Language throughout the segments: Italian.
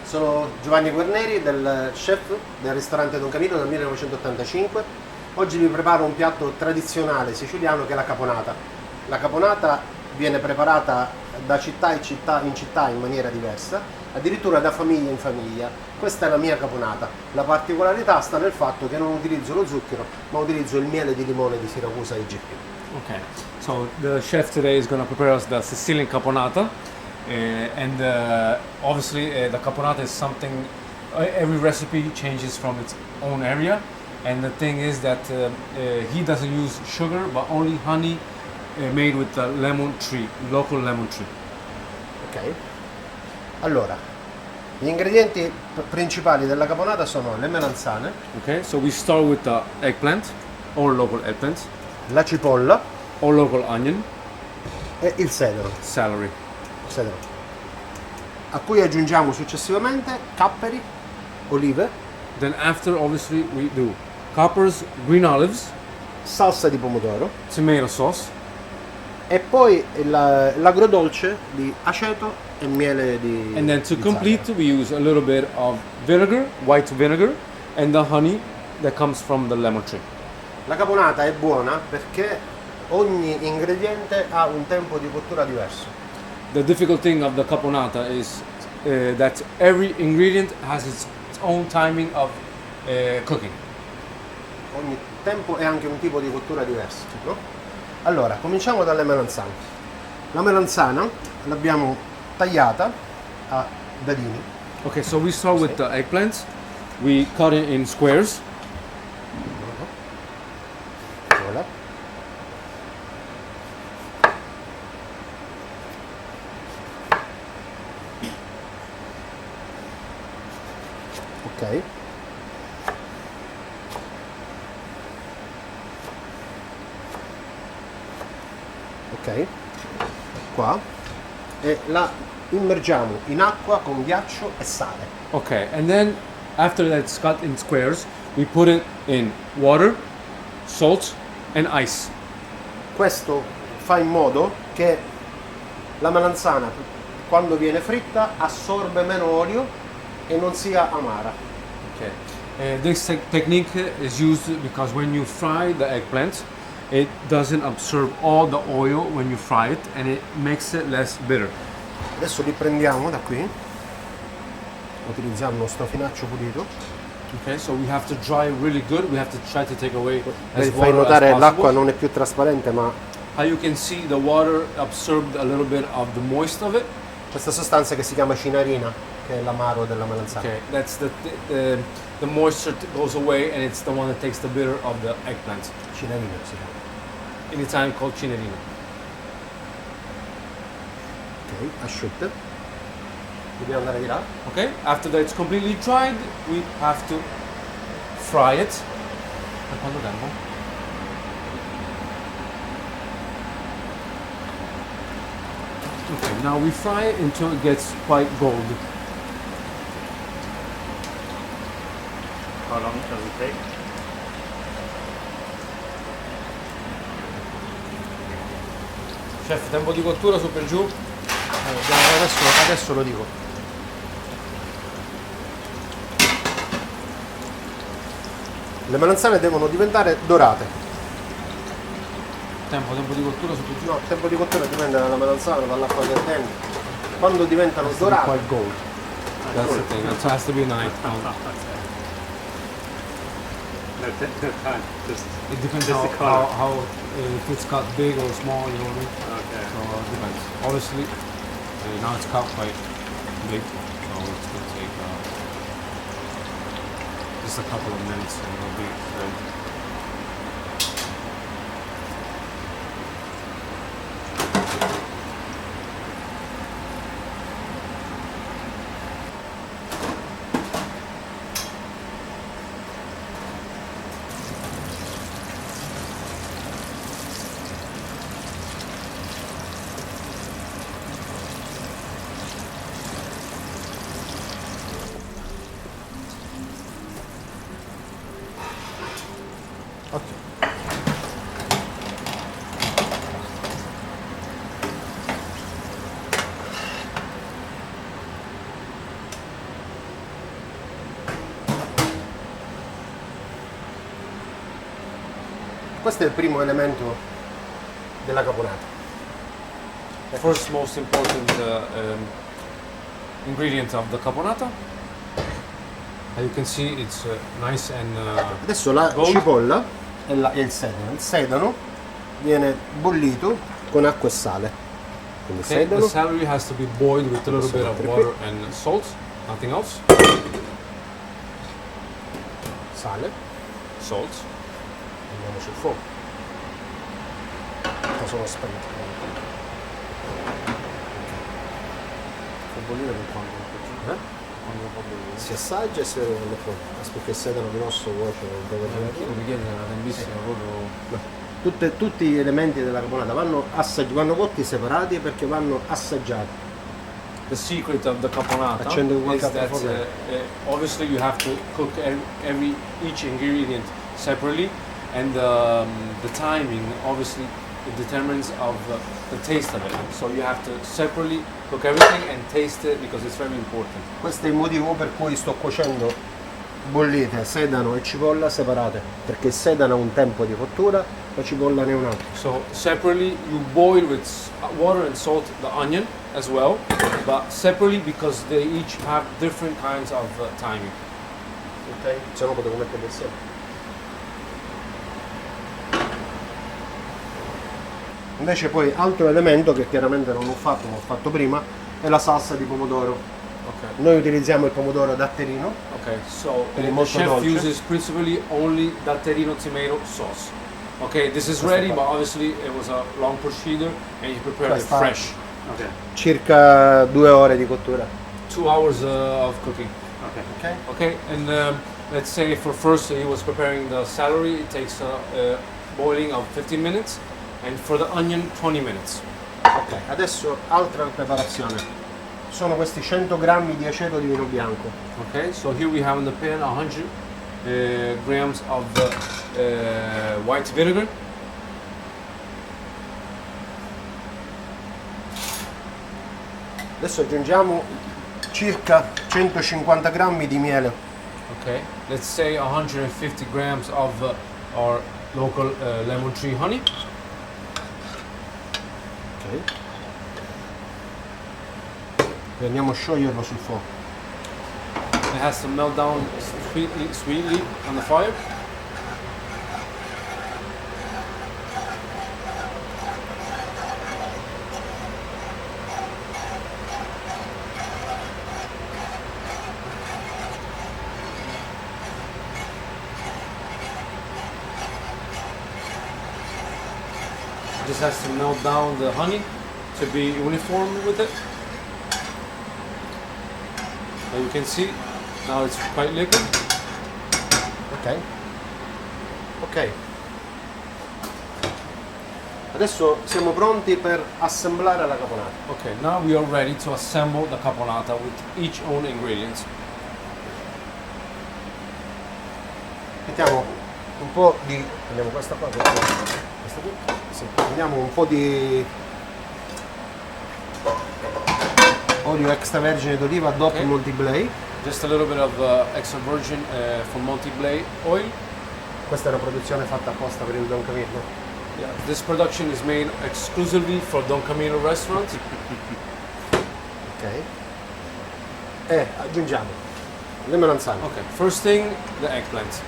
Sono Giovanni Guarneri, del chef del ristorante Don Camillo dal 1985. Oggi vi preparo un piatto tradizionale siciliano che è la caponata. La caponata viene preparata da città in città in maniera diversa, addirittura da famiglia in famiglia. Questa è la mia caponata. La particolarità sta nel fatto che non utilizzo lo zucchero, ma utilizzo il miele di limone di Siracusa IGP. Okay, so the chef today is going to prepare us the Sicilian caponata, and obviously the caponata is something. Every recipe changes from its own area, and the thing is that he doesn't use sugar, but only honey made with the lemon tree, local lemon tree. Ok? Allora, gli ingredienti principali della caponata sono le melanzane, Okay, so we start with the eggplant, or local eggplant, la cipolla or local onion, e il sedano. celery. A cui aggiungiamo successivamente capperi, olive, Then after, obviously, we do capers, green olives, salsa di pomodoro tomato sauce, e poi l'agrodolce di aceto e miele di and then to di complete, zucchero. we use a little bit of vinegar, white vinegar, and the honey that comes from the lemon tree. La caponata è buona perché ogni ingrediente ha un tempo di cottura diverso. The difficult thing of the caponata is that every ingredient has its own timing of cooking. Ogni tempo è anche un tipo di cottura diverso, no? Allora, cominciamo dalle melanzane. La melanzana l'abbiamo tagliata a dadini. Okay, so we start with the eggplants. We cut it in squares. Voilà. Ok. Ok. Qua. E la immergiamo in acqua con ghiaccio e sale. Okay, and then after that's cut in squares, we put it in water, salt, and ice. Questo fa in modo che la melanzana, quando viene fritta, assorbe meno olio e non sia amara. Okay. This technique is used because when you fry the eggplant, it doesn't absorb all the oil when you fry it, and it makes it less bitter. Adesso li prendiamo da qui, utilizziamo uno strofinaccio pulito. Okay, so we have to dry really good. We have to try to take away as Fai water notare as l'acqua possible. non è più trasparente, ma How you can see the water absorbed a little bit of the moist of it. questa sostanza che si chiama cinarina, che è l'amaro della melanzana. Okay, that's the moisture goes away, and it's the one that takes the bitter of the eggplant. Cinarina si chiama. In Italian called cinerina. Ok, asciutte. Dobbiamo andare di là. Okay, after that it's completely dried, we have to fry it. Per quanto tempo? Okay, now we fry it until it gets quite gold. How long does it take? Chef, tempo di cottura su per giù? Adesso lo dico. Le melanzane devono diventare dorate. Tempo di cottura su per giù? No, il tempo di cottura dipende dalla melanzana, dall'acqua che attende. Quando diventano dorate, Quite gold. That's the thing. It has to be nice. No, no time. Just It depends Just how, the color. how if it's cut big or small, you know what I mean? okay. So it depends. Obviously, now it's cut quite big, so it's gonna take just a couple of minutes and it'll be ready. Questo è il primo elemento della caponata. First most important ingredient of the caponata. As you can see, it's nice and Adesso la gold. cipolla e il sedano. Il sedano viene bollito con acqua e sale. Quindi Okay, the sedano, celery has to be boiled with a little bit of Possiamo water and salt, nothing else. sale, Salt. andiamo sul fuoco. Qua sono spento. Fa bollire per quanto? Si assaggia e si vede quando è pronto. Aspetta, il sedano grosso cuoce dove tutti gli elementi della caponata vanno cotti separati perché vanno assaggiati. The secret of the caponata Accendo qualche is that altra forno. obviously you have to cook each ingredient separately, and the timing obviously it determines of the taste of it. So you have to separately cook everything and taste it because it's very important. Questo è il motivo per cui sto cuocendo bollite, sedano e cipolla separate, perché il sedano ha un tempo di cottura, la cipolla ne ha un altro. So separately you boil with water and salt the onion as well, but separately because they each have different kinds of timing. Ok? Se no potevo mettere insieme. Invece poi altro elemento che chiaramente non ho fatto, ma ho fatto prima, è la salsa di pomodoro. Okay. Noi utilizziamo il pomodoro datterino, Okay, so Per il the molto chef dolce. uses principally only datterino tomato sauce. Okay, this is ready, but obviously it was a long procedure and you prepare it Questa- fresh. Okay. circa 2 ore di cottura. 2 hours of cooking. Okay. Ok? Okay, and let's say for first he was preparing the celery, it takes a boiling of 15 minutes, and for the onion 20 minutes. Ok, adesso altra preparazione. Sono questi 100 grammi di aceto di vino bianco. Okay, so here we have in the pan 100 grams of white vinegar. Adesso aggiungiamo circa 150 grammi di miele. Okay, let's say 150 grams of our local lemon tree honey. Ok. E andiamo a scioglierlo sul fuoco. It has to melt down sweetly on the fire. Just has to melt down the honey to be uniform with it. As you can see, now it's quite liquid. Ok? Ok. Adesso siamo pronti per assemblare la caponata. Okay, now we are ready to assemble the caponata with each own ingredients. Mettiamo un po' di... Prendiamo questa qua, questa qui. Sì. Prendiamo un po' di olio extravergine d'oliva DOP Ok. Multiblade. Just a little bit of extra virgin from Monty Blade oil. Questa è una produzione fatta apposta per il Don Camillo. Yeah, this production is made exclusively for Don Camino restaurant. Ok. E aggiungiamo le melanzane. Okay, first thing, the eggplant.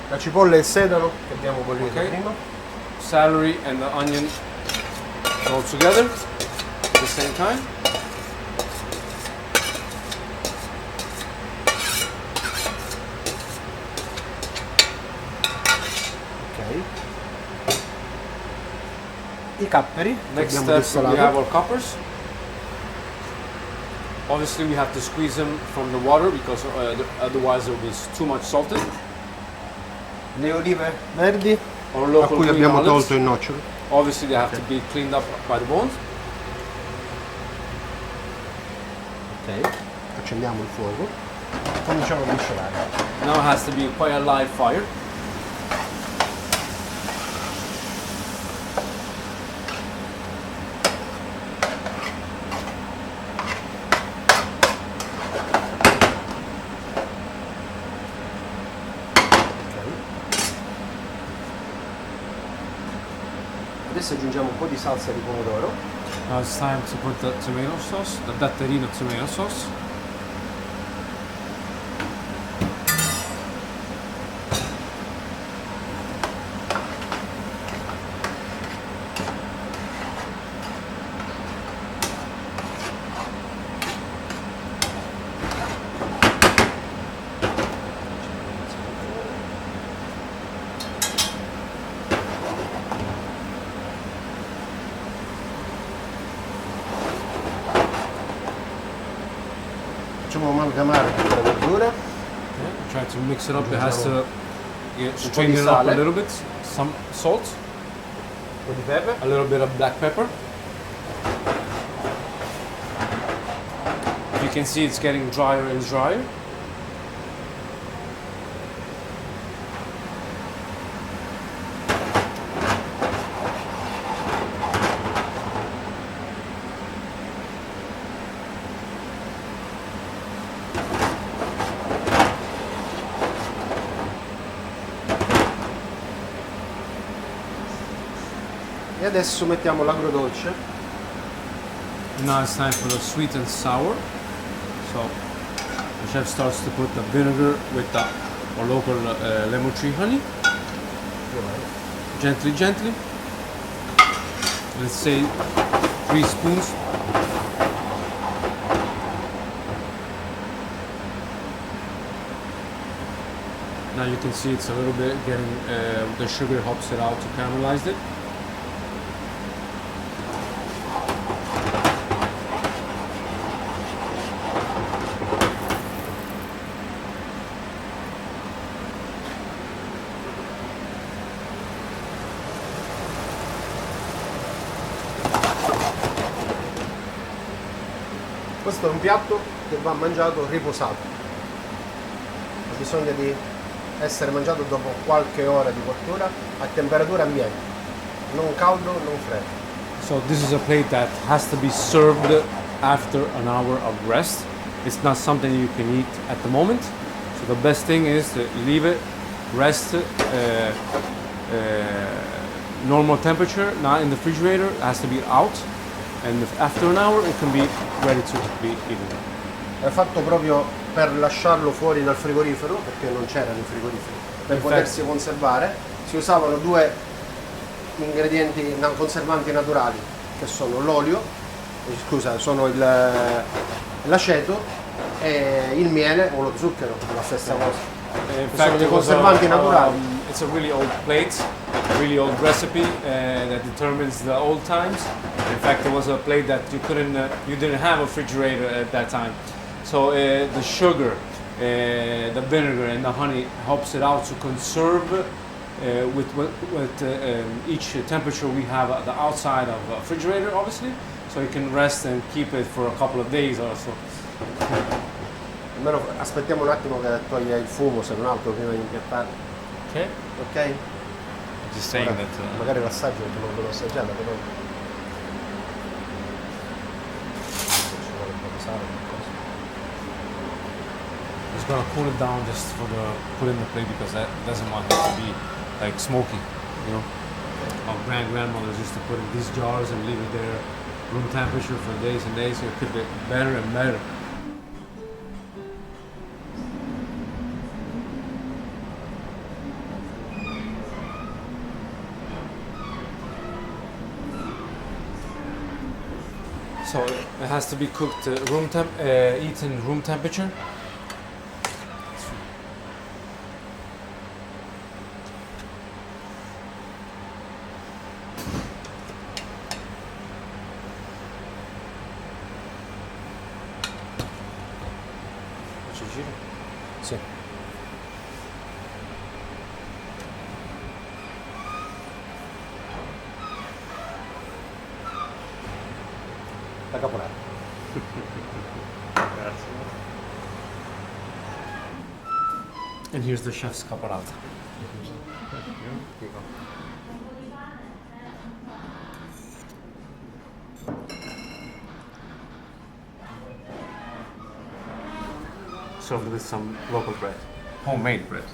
La cipolla e il sedano che abbiamo bollito Ok. prima. Celery and the onion all together at the same time. Ok. I capperi che Next abbiamo step, we have dissalato. our peppers. Obviously, we have to squeeze them from the water because otherwise it will be too much salted. Le olive verdi Our a local cui green abbiamo olives. tolto i noccioli. Obviously, they have to be cleaned up by the bones. Ok. Accendiamo il fuoco. Cominciamo a miscelare. Now it has to be quite a live fire. Ok. Adesso aggiungiamo un po' di salsa di pomodoro. Now it's time to put the tomato sauce, the Datterino tomato sauce. Facciamo amalgamare tutte le verdure. Okay. Try to mix it up. It has to strain di it up a sale. little bit. Some salt, Un po' di pepe. a little bit of black pepper. You can see it's getting drier and drier. E adesso mettiamo l'agrodolce. Now it's time for the sweet and sour. So the chef starts to put the vinegar with the our local lemon tree honey. Gently, gently. Let's say 3 spoons. Now you can see it's a little bit getting, the sugar helps it out to caramelize it. Questo è un piatto che va mangiato riposato. Ha bisogno di essere mangiato dopo qualche ora di cottura a temperatura ambiente, non caldo, non freddo. So this is a plate that has to be served after an hour of rest. It's not something you can eat at the moment. So the best thing is to leave it, rest, normal temperature, not in the refrigerator. It has to be out, and after an hour it can be ready to be eaten. È fatto proprio per lasciarlo fuori dal frigorifero, perché non c'erano i frigoriferi, per Infatti. potersi conservare. Si usavano due ingredienti conservanti naturali, che sono l'olio, sono l'aceto e il miele o lo zucchero, la stessa cosa. In Sono dei it was conservanti naturali. It's a really old plate, a really old recipe that determines the old times. In fact, it was a plate that you didn't have a refrigerator at that time. So the sugar, the vinegar, and the honey helps it out to conserve with each temperature we have at the outside of a refrigerator, obviously. So you can rest and keep it for a couple of days or so. Almeno aspettiamo un attimo che toglie il fumo, se non altro, prima di impiattare. Okay. Ok? Just saying Ora, that. magari l'assaggio perché non l'ho assaggiata, però. Ci vuole un po' di sale, qualcosa. Just gonna cool it down just for the put in the plate because that doesn't want it to be like smoky, you know. Our grandmothers used to put in these jars and leave it there room temperature for days and days, so it could get better and better. So it has to be cooked eaten room temperature. Faccio il giro? Sì. La caponata. Grazie. And here's the chef's caponata. Served with some local bread, homemade bread.